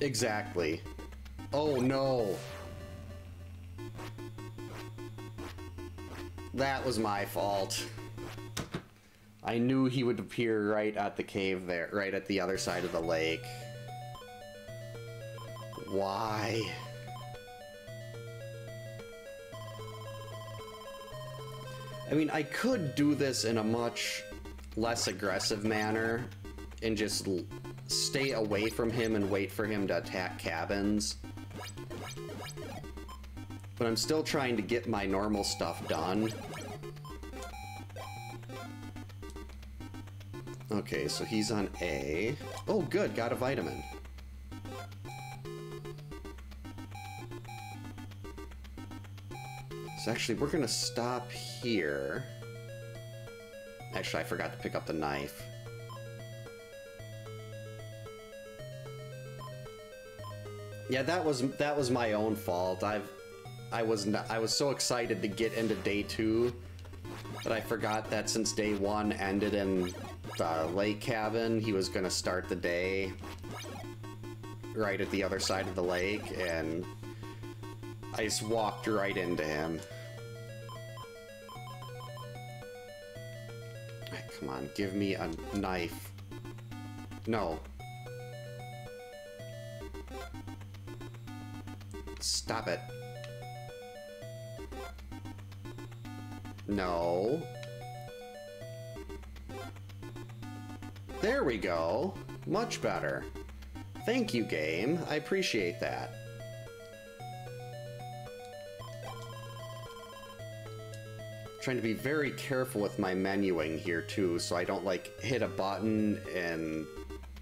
Exactly. Oh no! That was my fault. I knew he would appear right at the cave there, right at the other side of the lake. Why? I mean, I could do this in a much less aggressive manner and just stay away from him and wait for him to attack cabins. But I'm still trying to get my normal stuff done. Okay, so he's on A. Oh, good, got a vitamin. So actually, we're gonna stop here. Actually, I forgot to pick up the knife. Yeah, that was my own fault. I was so excited to get into day 2 that I forgot that since day 1 ended in the lake cabin, he was gonna start the day right at the other side of the lake, and I just walked right into him. Come on, give me a knife. No. Stop it. No. There we go. Much better. Thank you, game. I appreciate that. Trying to be very careful with my menuing here too, so I don't like hit a button and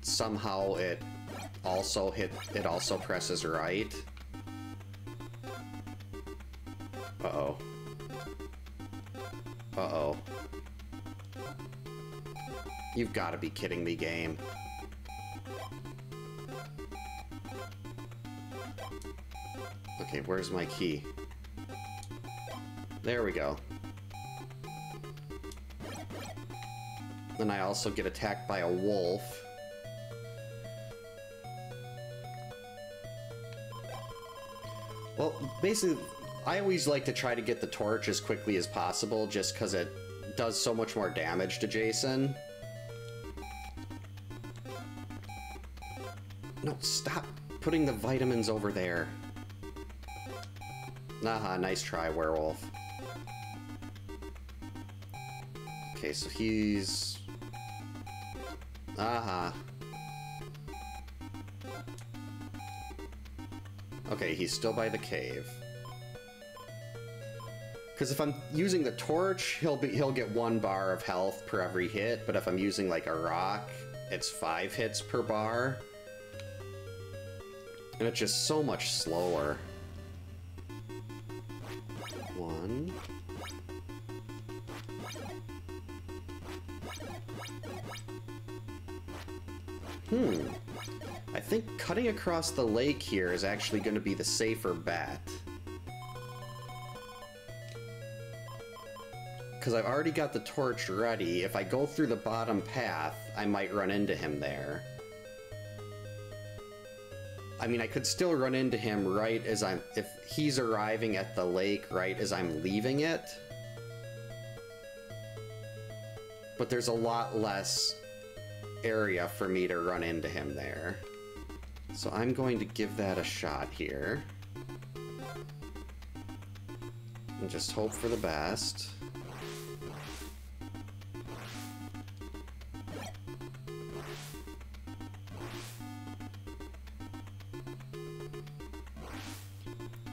somehow it also presses right. Uh-oh. Uh-oh. You've got to be kidding me, game. Okay, where's my key? There we go. Then I also get attacked by a wolf. Well, basically, I always like to try to get the torch as quickly as possible, just because it does so much more damage to Jason. No, stop putting the vitamins over there. Aha, nice try, werewolf. Okay, so he's... Aha. Okay, he's still by the cave. Because if I'm using the torch, he'll get 1 bar of health per every hit, but if I'm using like a rock, it's 5 hits per bar. And it's just so much slower. 1. I think cutting across the lake here is actually going to be the safer bet. Because I've already got the torch ready. If I go through the bottom path, I might run into him there. I mean, I could still run into him right as if he's arriving at the lake right as I'm leaving it. But there's a lot less area for me to run into him there. So I'm going to give that a shot here. And just hope for the best.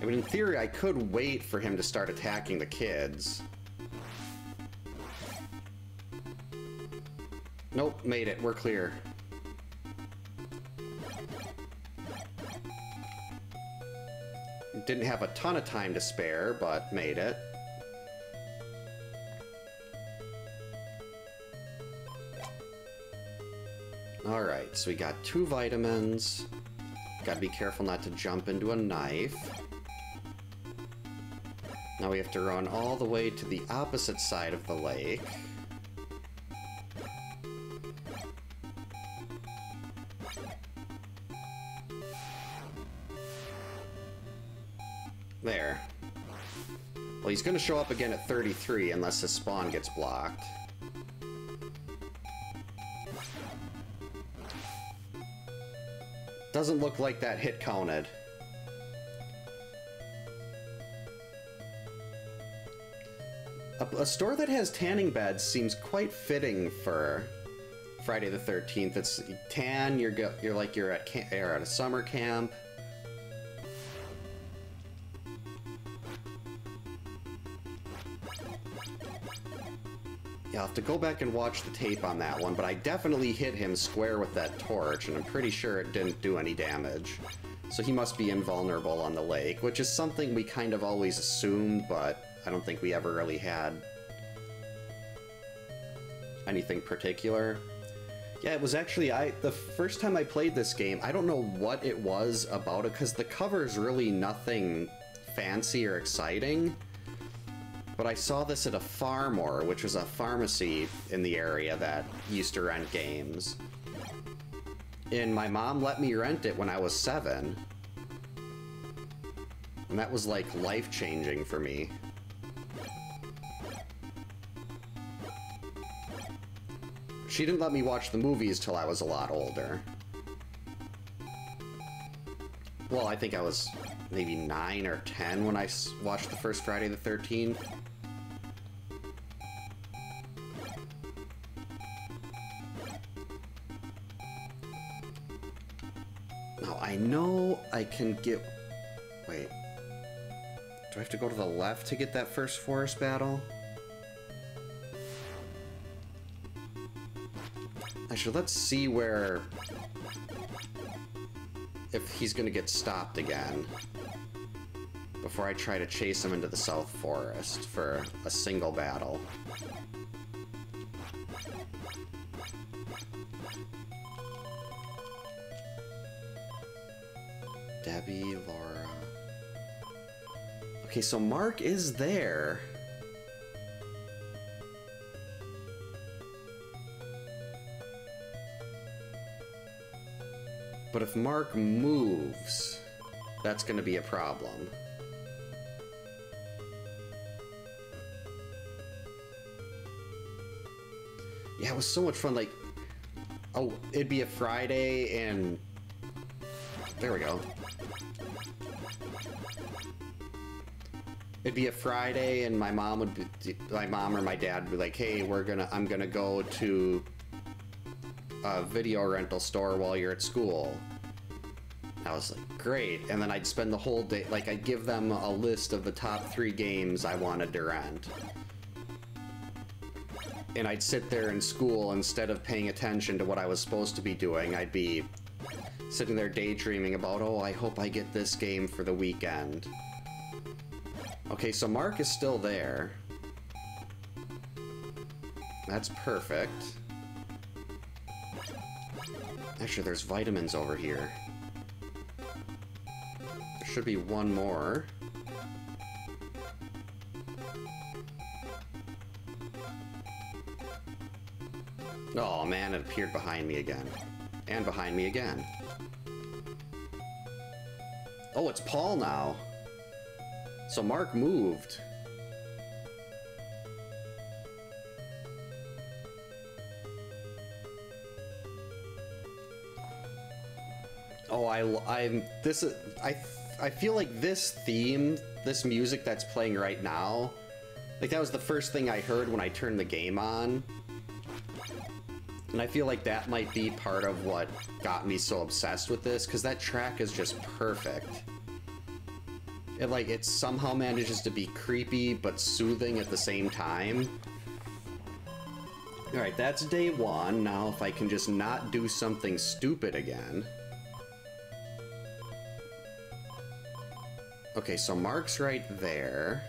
I mean, in theory, I could wait for him to start attacking the kids. Nope, made it. We're clear. Didn't have a ton of time to spare, but made it. Alright, so we got 2 vitamins. Gotta be careful not to jump into a knife. Now we have to run all the way to the opposite side of the lake. There. Well, he's gonna show up again at 33 unless his spawn gets blocked. Doesn't look like that hit counted. A store that has tanning beds seems quite fitting for Friday the 13th. It's tan, you're like you're at a summer camp. Yeah, I'll have to go back and watch the tape on that one, but I definitely hit him square with that torch, and I'm pretty sure it didn't do any damage. So he must be invulnerable on the lake, which is something we kind of always assumed, but I don't think we ever really had anything particular. Yeah, it was actually, the first time I played this game, I don't know what it was about it, because the cover's really nothing fancy or exciting. But I saw this at a Farmore, which was a pharmacy in the area that used to rent games. And my mom let me rent it when I was 7. And that was like life-changing for me. She didn't let me watch the movies till I was a lot older. Well, I think I was maybe 9 or 10 when I watched the first Friday the 13th. Now, I know I can get... Wait. Do I have to go to the left to get that first forest battle? Actually, let's see where... if he's gonna get stopped again before I try to chase him into the South Forest for a single battle. Debbie, Laura... Okay, so Mark is there. But if Mark moves, that's gonna be a problem. Yeah, it was so much fun, like... Oh, it'd be a Friday and... There we go. It'd be a Friday and my mom would be... My mom or my dad would be like, hey, I'm gonna go to a video rental store while you're at school. I was like, great. And then I'd spend the whole day, like, I'd give them a list of the top 3 games I wanted to rent. And I'd sit there in school, instead of paying attention to what I was supposed to be doing, I'd be sitting there daydreaming about, oh, I hope I get this game for the weekend. Okay, so Mark is still there. That's perfect. Actually, there's vitamins over here. There should be one more. Oh man, it appeared behind me again. And behind me again. Oh, it's Paul now. So Mark moved. Oh, I feel like this theme, this music that's playing right now, like that was the first thing I heard when I turned the game on. And I feel like that might be part of what got me so obsessed with this, because that track is just perfect. It somehow manages to be creepy but soothing at the same time. Alright, that's day 1. Now if I can just not do something stupid again. Okay, so Mark's right there.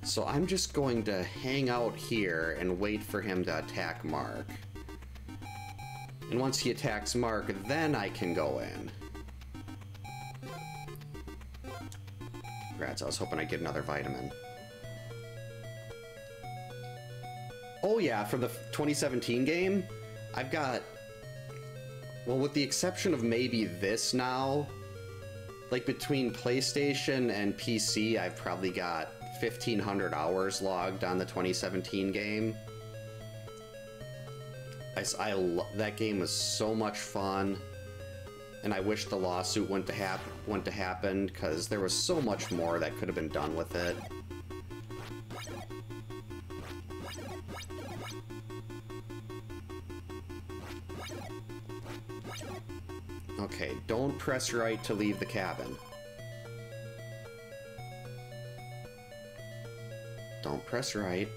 So I'm just going to hang out here and wait for him to attack Mark. And once he attacks Mark, then I can go in. Rats, I was hoping I'd get another vitamin. Oh Oh yeah, from the 2017 game, I've got, well, with the exception of maybe this now, like between PlayStation and PC, I've probably got 1,500 hours logged on the 2017 game. That game was so much fun, and I wish the lawsuit went to happen because there was so much more that could have been done with it. Okay, don't press right to leave the cabin. Don't press right.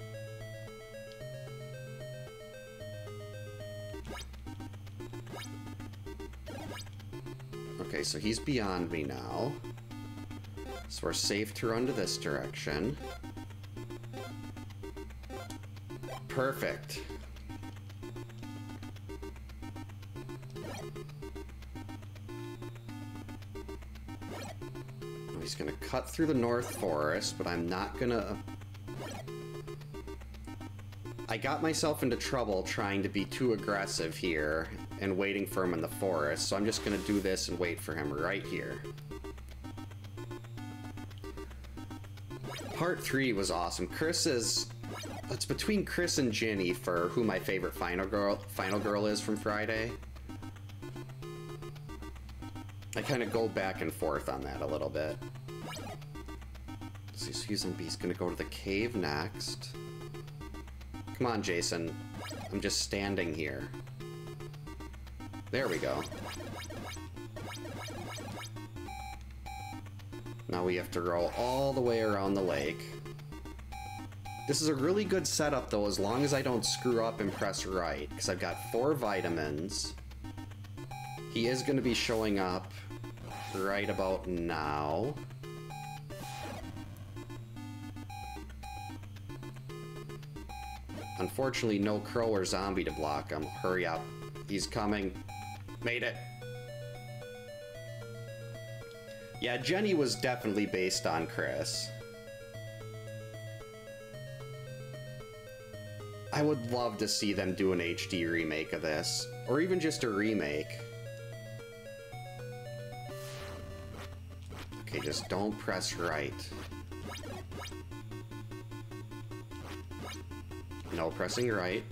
Okay, so he's beyond me now. So we're safe to run to this direction. Perfect. He's gonna cut through the North Forest, but I'm not gonna... I got myself into trouble trying to be too aggressive here and waiting for him in the forest, so I'm just gonna do this and wait for him right here. Part 3 was awesome. Chris is... It's between Chris and Ginny for who my favorite final girl is from Friday. I kind of go back and forth on that a little bit. So he's gonna go to the cave next. Come on, Jason. I'm just standing here. There we go. Now we have to roll all the way around the lake. This is a really good setup, though, as long as I don't screw up and press right, because I've got 4 vitamins. He is going to be showing up right about now. Unfortunately, no crow or zombie to block him. Hurry up. He's coming. Made it. Yeah, Jenny was definitely based on Chris. I would love to see them do an HD remake of this, or even just a remake. Okay, just don't press right. No pressing right.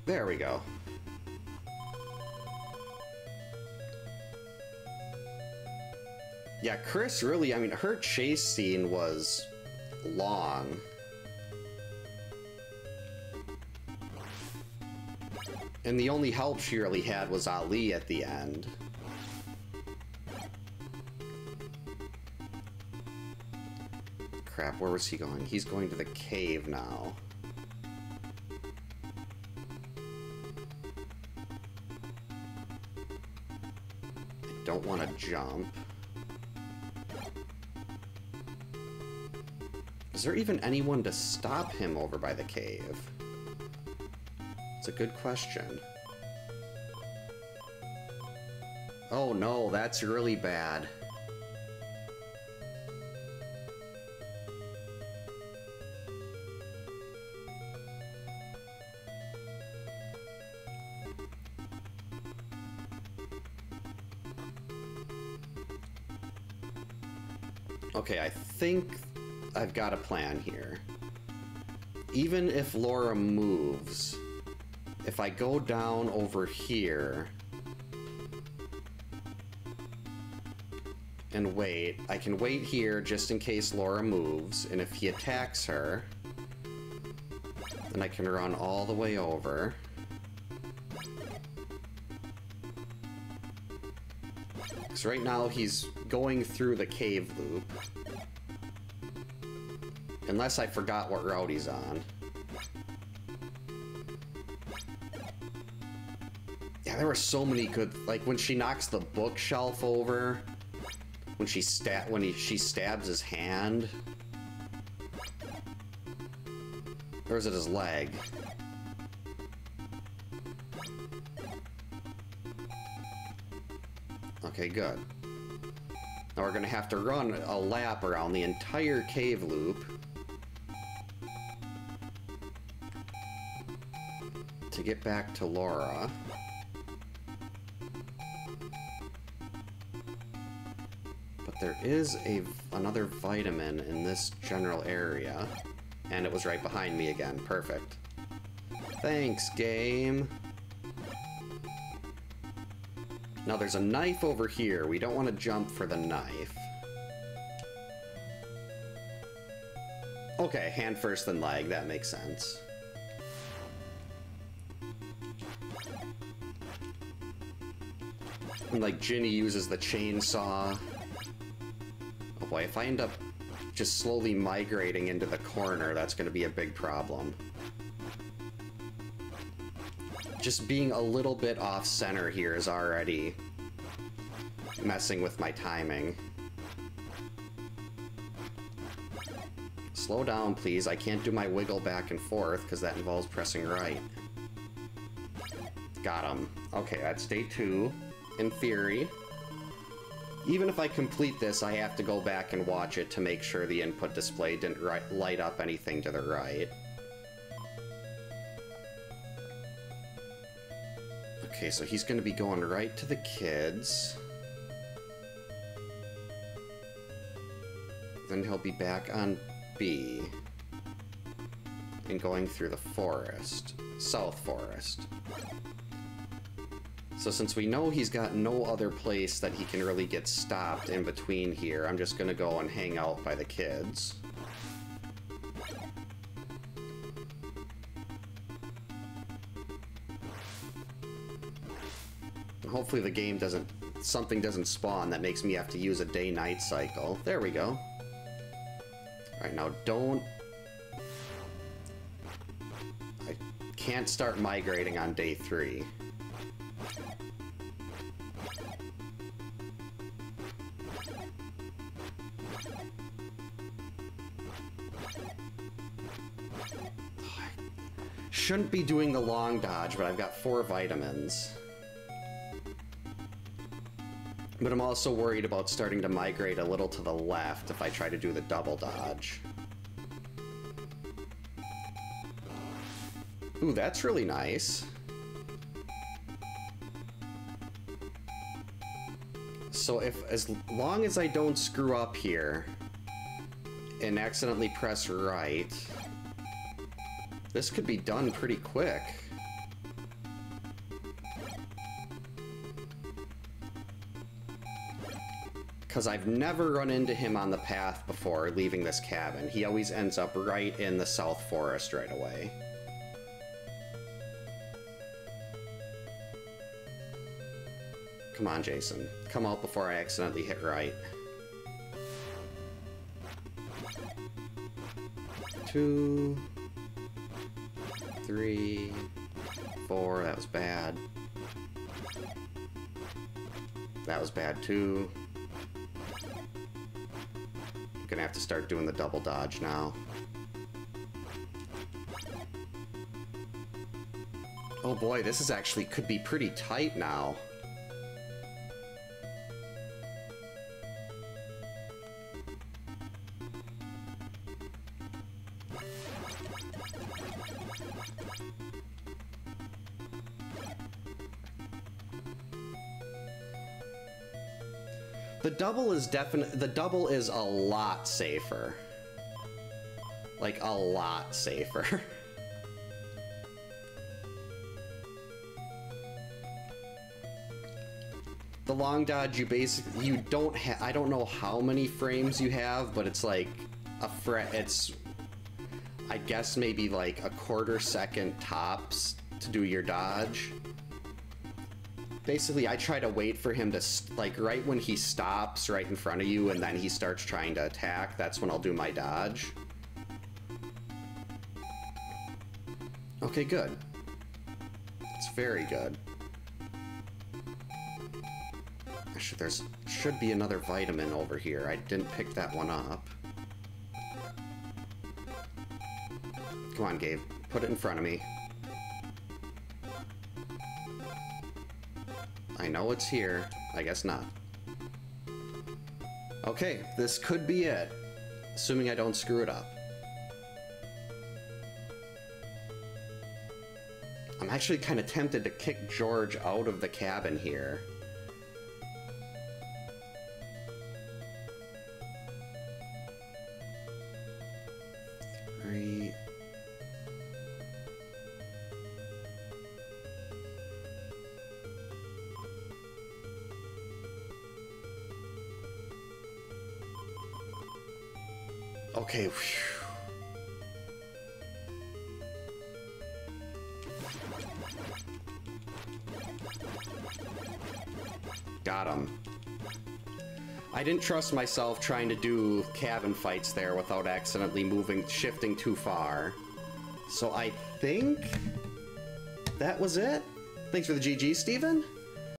There we go. Yeah, Chris really, I mean, her chase scene was long. And the only help she really had was Ali at the end. Crap, where was he going? He's going to the cave now. I don't want to jump. Is there even anyone to stop him over by the cave? It's a good question. Oh no, that's really bad. Okay, I think I've got a plan here. Even if Laura moves, if I go down over here and wait, I can wait here just in case Laura moves, and if he attacks her, then I can run all the way over. Because right now he's going through the cave loop. Unless I forgot what route he's on. Yeah, there were so many good, like when she knocks the bookshelf over, when she stabs his hand. Or is it his leg? Okay, good. Now we're gonna have to run a lap around the entire cave loop to get back to Laura. But there is another vitamin in this general area, and it was right behind me again. Perfect. Thanks, game. Now there's a knife over here. We don't want to jump for the knife. Okay, hand first then leg. That makes sense. And like Ginny uses the chainsaw. Oh boy, if I end up just slowly migrating into the corner, that's going to be a big problem. Just being a little bit off center here is already messing with my timing. Slow down, please. I can't do my wiggle back and forth because that involves pressing right. Got him. Okay, that's day 2. In theory. Even if I complete this, I have to go back and watch it to make sure the input display didn't light up anything to the right. Okay, so he's going to be going right to the kids. Then he'll be back on B. And going through the forest. South Forest. So since we know he's got no other place that he can really get stopped in between here, I'm just going to go and hang out by the kids. Hopefully the game something doesn't spawn that makes me have to use a day-night cycle. There we go. Alright, now I can't start migrating on day 3. Shouldn't be doing the long dodge, but I've got 4 vitamins. But I'm also worried about starting to migrate a little to the left if I try to do the double dodge. Ooh, that's really nice. So as long as I don't screw up here and accidentally press right, this could be done pretty quick. Because I've never run into him on the path before leaving this cabin. He always ends up right in the South Forest right away. Come on, Jason. Come out before I accidentally hit right. 2, 3, 4. That was bad. That was bad too. Gonna have to start doing the double dodge now. Oh boy, this is actually could be pretty tight now. The double is a lot safer. Like, a lot safer. The long dodge, you don't have, I don't know how many frames you have, but it's like it's, I guess maybe like a quarter second tops to do your dodge. Basically, I try to wait for him to, like, right when he stops right in front of you and then he starts trying to attack, that's when I'll do my dodge. Okay, good. It's very good. Actually, there should be another vitamin over here. I didn't pick that one up. Come on, Gabe. Put it in front of me. I know it's here. I guess not. Okay, this could be it. Assuming I don't screw it up. I'm actually kind of tempted to kick George out of the cabin here. Three. Okay. Whew. Got him. I didn't trust myself trying to do cabin fights there without accidentally shifting too far. So I think that was it. Thanks for the GG, Steven.